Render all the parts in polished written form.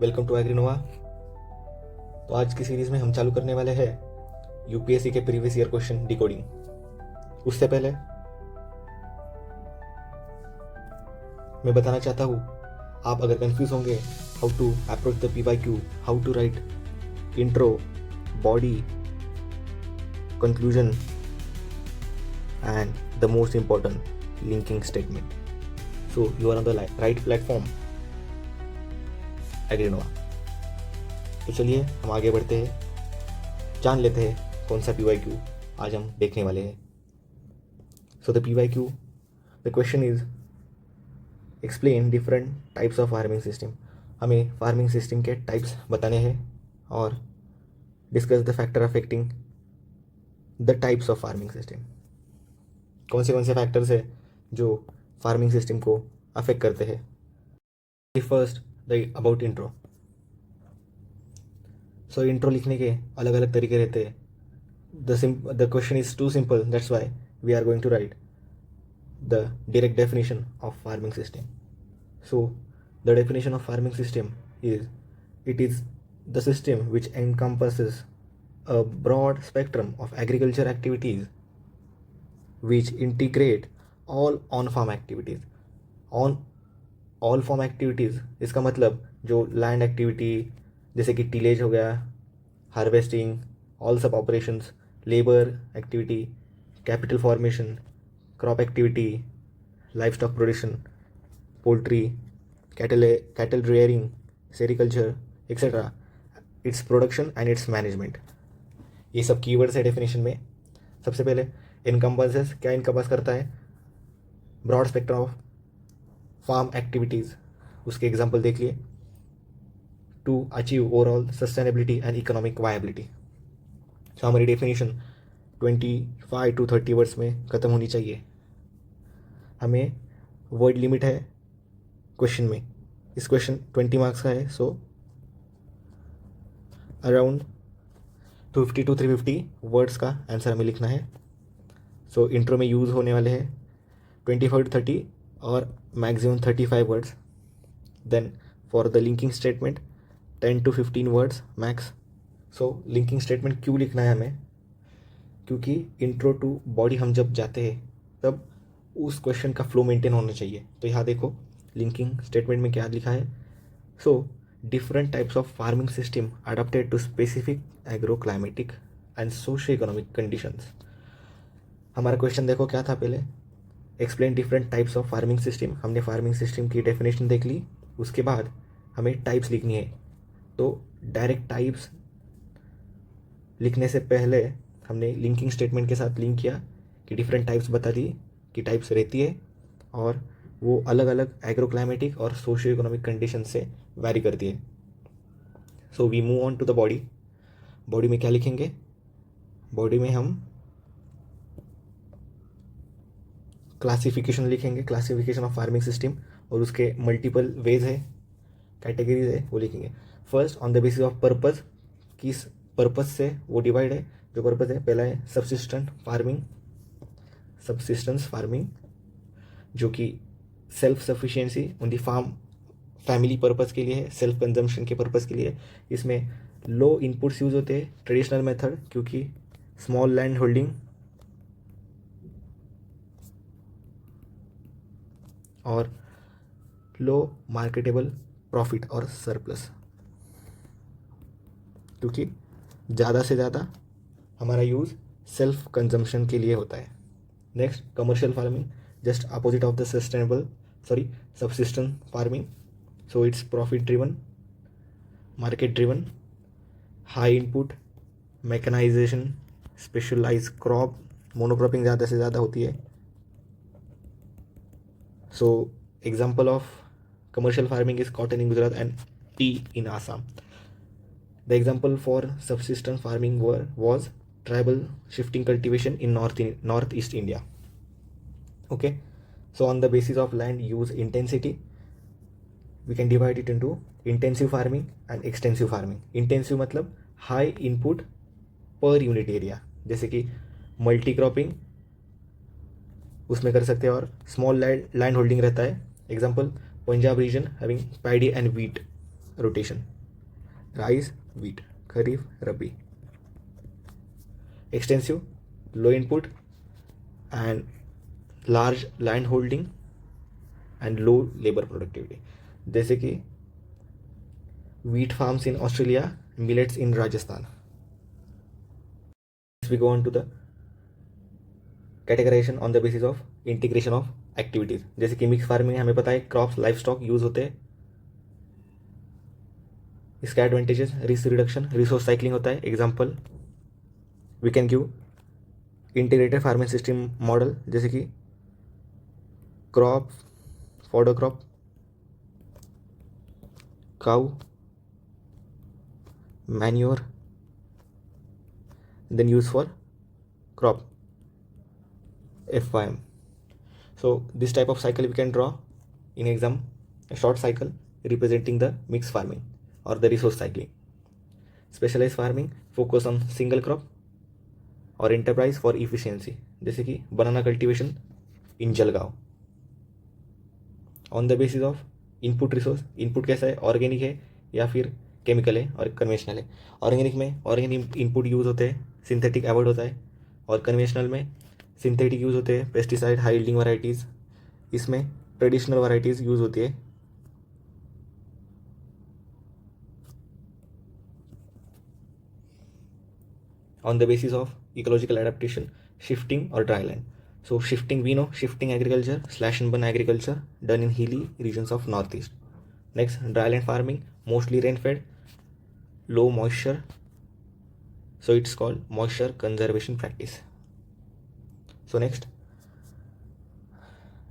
Welcome to एग्रीनोवा। तो आज की सीरीज में हम चालू करने वाले हैं यूपीएससी के प्रीवियस ईयर क्वेश्चन डिकोडिंग। उससे पहले मैं बताना चाहता हूँ, आप अगर कंफ्यूज होंगे how to approach the PYQ, how to write intro, body, conclusion and the most important linking statement, so you are on the right platform, एग्रीनोवा। तो चलिए हम आगे बढ़ते हैं, जान लेते हैं कौन सा पीवाईक्यू आज हम देखने वाले हैं। So the PYQ, the question is explain different types of farming system. हमें फार्मिंग सिस्टम के टाइप्स बताने हैं और discuss the factor affecting the types of farming system. कौन से फैक्टर्स है जो फार्मिंग सिस्टम को अफेक्ट करते हैं। First, the about intro. So intro लिखने के अलग अलग तरीके रहते हैं। The question is too simple, that's why we are going to write the direct definition of farming system. So the definition of farming system is, it is the system which encompasses a broad spectrum of agriculture activities which integrate all on-farm activities. on all farm activities इसका मतलब जो land activity जैसे कि tillage हो गया, harvesting, all सब operations, labour activity, capital formation, crop activity, life stock production, poultry, cattle rearing, sericulture etcetera, its production and it's management. ये सब कीवर्ड्स है डेफिनेशन में। सबसे पहले इनकम्बसेस, क्या इनकम्बस करता है? Broad spectrum of farm activities. उसके एग्जाम्पल देख लिए। To achieve overall sustainability and economic viability. तो हमारी डेफिनेशन 25 to 30 वर्ड्स में ख़त्म होनी चाहिए। हमें वर्ड लिमिट है क्वेश्चन में। इस क्वेश्चन 20 मार्क्स का है, सो अराउंड 250 to 350 वर्ड्स का आंसर हमें लिखना है। सो इंट्रो में यूज़ होने वाले हैं 25 to 30 और maximum 35 words. Then for the linking statement 10 to 15 words max. So linking statement क्यों लिखना है हमें? क्योंकि इंट्रो टू बॉडी हम जब जाते हैं तब उस क्वेश्चन का फ्लो मेंटेन होना चाहिए। तो यहाँ देखो लिंकिंग स्टेटमेंट में क्या लिखा है। सो different types of farming system adapted to specific agroclimatic and socio-economic conditions। हमारा क्वेश्चन देखो क्या था पहले, explain different types of farming system. हमने फार्मिंग सिस्टम की डेफिनेशन देख ली, उसके बाद हमें टाइप्स लिखनी है। तो डायरेक्ट टाइप्स लिखने से पहले हमने लिंकिंग स्टेटमेंट के साथ लिंक किया कि डिफरेंट टाइप्स बता दी कि टाइप्स रहती है और वो अलग अलग एग्रोक्लाइमेटिक और सोशियो इकोनॉमिक कंडीशन से वैरी करती है। So we move on to the body. Body में क्या लिखेंगे? बॉडी में हम क्लासिफिकेशन लिखेंगे, क्लासिफिकेशन ऑफ फार्मिंग सिस्टम, और उसके मल्टीपल वेज है, कैटेगरीज है, वो लिखेंगे। First on the basis of purpose, किस पर्पस से वो डिवाइड है। जो पर्पस है, पहला है सबसिस्टेंस फार्मिंग जो कि self sufficiency on the farm family purpose के लिए है, सेल्फ कंजम्पशन के पर्पस के लिए। इसमें लो इनपुट्स यूज होते हैं, ट्रेडिशनल मेथड, क्योंकि स्मॉल लैंड होल्डिंग और लो मार्केटेबल प्रॉफिट और सरप्लस, क्योंकि ज़्यादा से ज़्यादा हमारा यूज़ सेल्फ कंजम्पशन के लिए होता है। Next, commercial farming, just opposite of the subsistence farming. So it's profit driven, market driven, high input, mechanization, specialized crop, monocropping ज़्यादा से ज़्यादा होती है। So example of commercial farming is cotton in Gujarat and tea in Assam. The example for subsistence farming was tribal shifting cultivation in northeast India. Okay, so on the basis of land use intensity we can divide it into intensive farming and extensive farming। intensive मतलब high input per unit area, जैसे कि multi cropping उसमें कर सकते हैं, और small land holding रहता है। Example Punjab region having paddy and wheat, rotation. Rice, wheat, kharif, rabi. Extensive, low input and large land holding and low labor productivity. जैसे कि wheat farms in Australia, millets in Rajasthan. Next we go on to the categorization on the basis of integration of activities. जैसे कि mix farming में हमें पता है crops life stock use होते हैं. इसका advantages risk reduction, resource cycling होता है. Example we can give integrated farming system model, जैसे कि crop, fodder crop, cow, manure, then used for crop, FYM. So this type of cycle we can draw in exam, a short cycle representing the mixed farming or the resource cycling. Specialized farming focus on single crop or enterprise for efficiency, जैसे कि banana cultivation in Jalgaon. On the basis of input resource, input कैसा है, organic है या फिर chemical है और conventional है. ऑर्गेनिक में ऑर्गेनिक इनपुट यूज़ होते हैं, सिंथेटिक अवॉइड होता है. और कन्वेंशनल में सिंथेटिक यूज़ होते हैं, पेस्टिसाइड, हाई यील्डिंग वैरायटीज़. इसमें ट्रेडिशनल वैरायटीज़ यूज़ होती है. On the basis of ecological adaptation, shifting और dry land. So shifting, we know shifting agriculture, slash and burn agriculture done in hilly regions of northeast. Next, dryland farming, mostly rain fed, low moisture, so it's called moisture conservation practice. So next,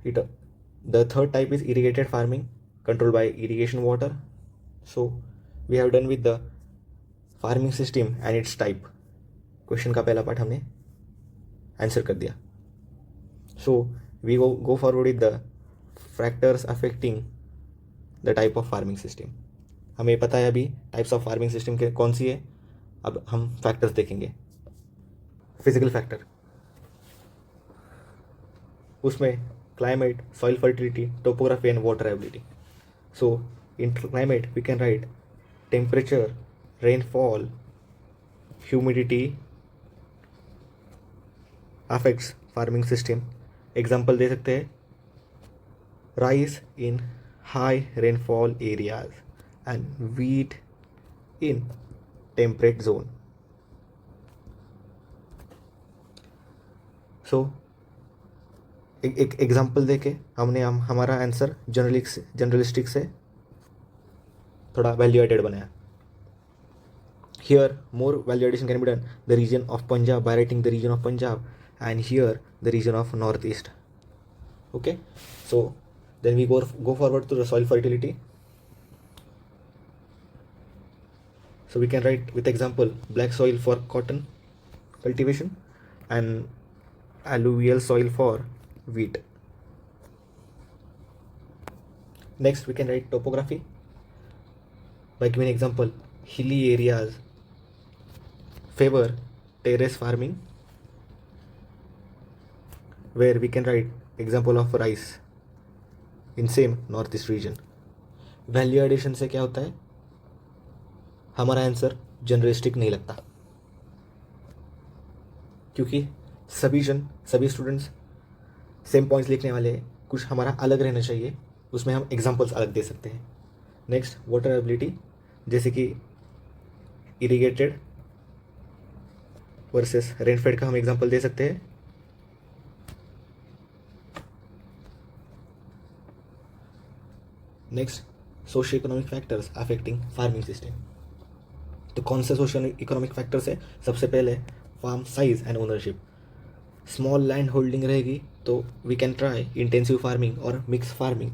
the third type is irrigated farming, controlled by irrigation water. So we have done with the farming system and its type. Question का पहला part हमने answer कर दिया. So we go forward with the factors affecting the type of farming system. हमें पता है अभी types of farming system के कौन सी है. अब हम फैक्टर्स देखेंगे. फिजिकल फैक्टर, उसमें climate, soil fertility, topography and water ability. So in climate we can write temperature, rainfall, humidity affects farming system. Example दे सकते हैं, rice in high rainfall areas and wheat in temperate zone. So एक example देके हम हमारा answer generalistic से थोड़ा value added बनाया. Here more value addition can be done the region of Punjab by writing the region of Punjab and here the region of northeast. Okay, so then we go forward to the soil fertility. So we can write with example black soil for cotton cultivation and alluvial soil for wheat. Next we can write topography by giving example, hilly areas favor terrace farming, where we can write example of rice in same northeast region. Value addition से क्या होता है, हमारा answer जनरलिस्टिक नहीं लगता, क्योंकि सभी students same points लिखने वाले हैं. कुछ हमारा अलग रहना चाहिए, उसमें हम एग्जांपल्स अलग दे सकते हैं. नेक्स्ट, वाटर एबिलिटी, जैसे कि इरिगेटेड वर्सेस रेनफेड का हम एग्जांपल दे सकते हैं. Next, socio economic factors affecting farming system. तो कौन से सोशियो इकोनॉमिक फैक्टर्स है? सबसे पहले farm size and ownership. Small land holding रहेगी तो we can try intensive farming और mix farming.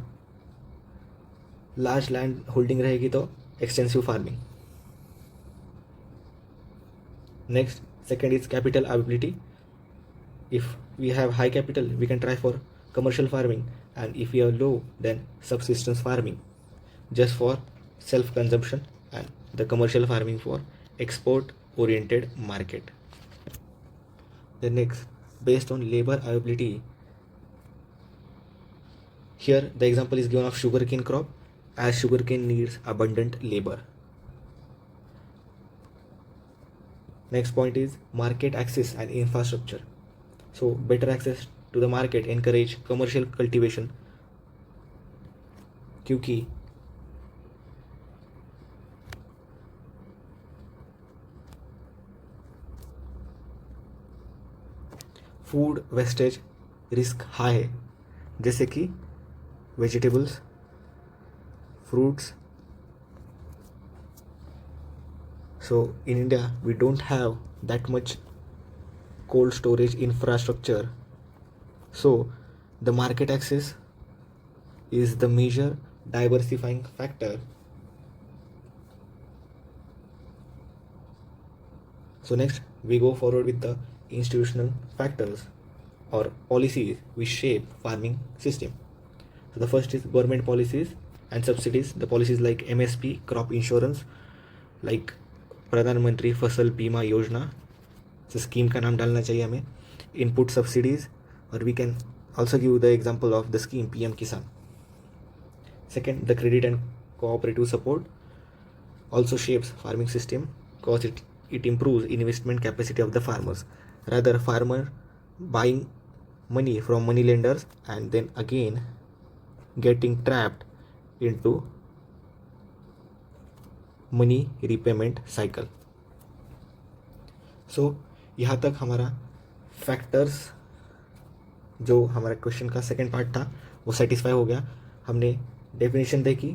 Large land holding रहेगी तो extensive farming. Next, second is capital availability. If we have high capital we can try for commercial farming, and if we are low then subsistence farming just for self consumption, and the commercial farming for export oriented market. The next, based on labor availability, here the example is given of sugarcane crop as sugarcane needs abundant labor. Next point is market access and infrastructure. So better access to the market encourage commercial cultivation, क्योंकि food wastage risk high है, जैसे कि vegetables, fruits. So in India we don't have that much cold storage infrastructure, so the market access is the major diversifying factor. So next we go forward with the institutional factors or policies which shape farming system. So the first is government policies and subsidies. The policies like MSP, crop insurance, like प्रधान मंत्री फसल बीमा योजना, so scheme का नाम डालना चाहिए हमें, input subsidies, और we can also give the example of the scheme PM Kisan. Second, the credit and cooperative support also shapes farming system because it improves investment capacity of the farmers. Rather, farmer buying money from money lenders and then again getting trapped into money repayment cycle. So यहाँ तक हमारा factors, जो हमारा question का second part था, वो satisfy हो गया. हमने डेफिनेशन देखी,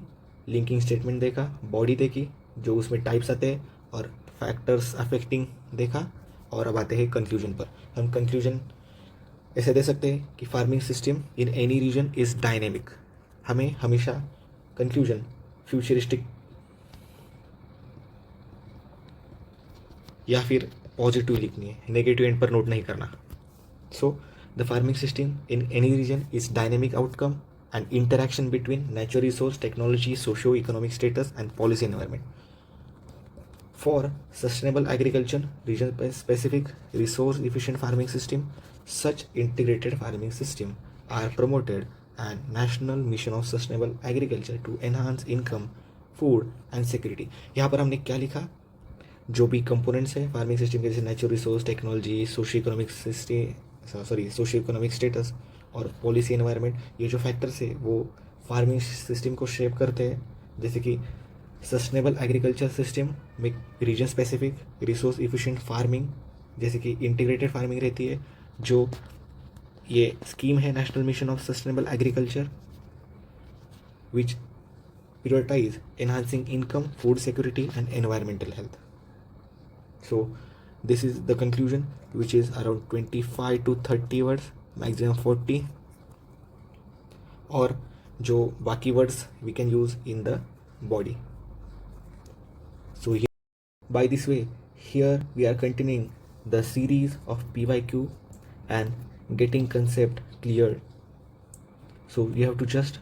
लिंकिंग स्टेटमेंट देखा, बॉडी देखी, जो उसमें टाइप्स आते हैं, और फैक्टर्स अफेक्टिंग देखा, और अब आते हैं कंक्लूजन पर. हम कंक्लूजन ऐसे दे सकते हैं कि farming system in any region is dynamic. हमें हमेशा कंक्लूजन फ्यूचरिस्टिक या फिर पॉजिटिव लिखनी है, नेगेटिव एंड पर नोट नहीं करना. So the farming system in any region is dynamic outcome and interaction between natural resource, technology, socio economic status and policy environment. For sustainable agriculture, region specific, resource efficient farming system, such integrated farming system are promoted and national mission of sustainable agriculture to enhance income, food and security. यहाँ पर हमने क्या लिखा, जो भी components है farming system के, जैसे natural resource, technology, socio economic status और पॉलिसी एनवायरनमेंट, ये जो फैक्टर्स है वो फार्मिंग सिस्टम को शेप करते हैं. जैसे कि सस्टेनेबल एग्रीकल्चर सिस्टम में region specific, resource efficient farming, जैसे कि इंटीग्रेटेड फार्मिंग रहती है, जो ये स्कीम है national mission of sustainable agriculture which prioritize enhancing income, food security and environmental health. So this is the conclusion, which is around 25 to 30 words, maximum 40, और जो बाकी words we can use in the body. So here, by this way, here we are continuing the series of PYQ and getting concept cleared. So you have to just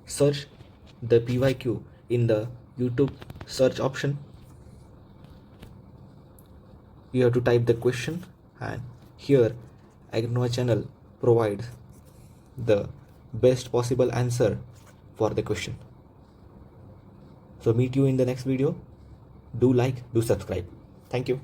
search the PYQ in the YouTube search option. You have to type the question, and here Agronoa channel provides the best possible answer for the question. So meet you in the next video. Do like, do subscribe. Thank you.